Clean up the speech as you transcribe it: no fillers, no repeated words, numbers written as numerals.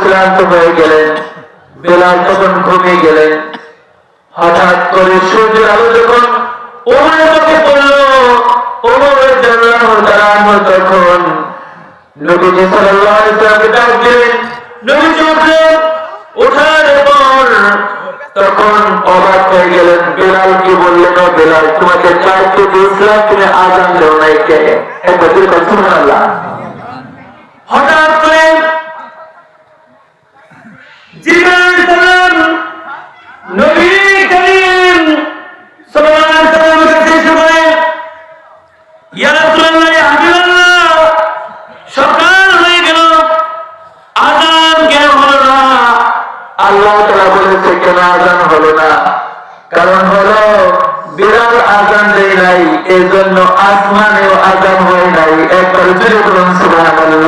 ক্লান্ত হয়ে গেলেন। বেলাল তখন ঘুমিয়ে গেলেন। হঠাৎ করে সূর্যের আলো যখন ওমরের মুখে পড়ল, ওমর রাদিয়াল্লাহু তাআলা আনহু তখন নবীজি সাল্লাল্লাহু আলাইহি ওয়াসাল্লামকে ডাক দিলেন। নবীজি উঠলেন, ওঠার পর তখন অবাক হয়ে গেলেন। বেলালকে বললেন, ও বেলাল, তোমাকে চাইতে দিয়েছিলাম, তুমি আযান দাও নাই কে? একবার বলুন সুবহানাল্লাহ। হঠাৎ করে জিবরাইল সালাম নবী করিম সাল্লাল্লাহু আলাইহি ওয়াসাল্লামের কাছে এসে বলেন, ইয়া রাসূলুল্লাহ, ইয়া হাবিবাল্লাহ, সকাল হয়ে গেল, আযান কেন হলো না? আল্লাহ তাআলা বলেছে কেন আযান হলো না? কারণ হলো বিলাল আযান দেয় নাই, এজন্য আসমানেও আযান হয় নাই। একবার জোরে বলুন সুবহানাল্লাহ।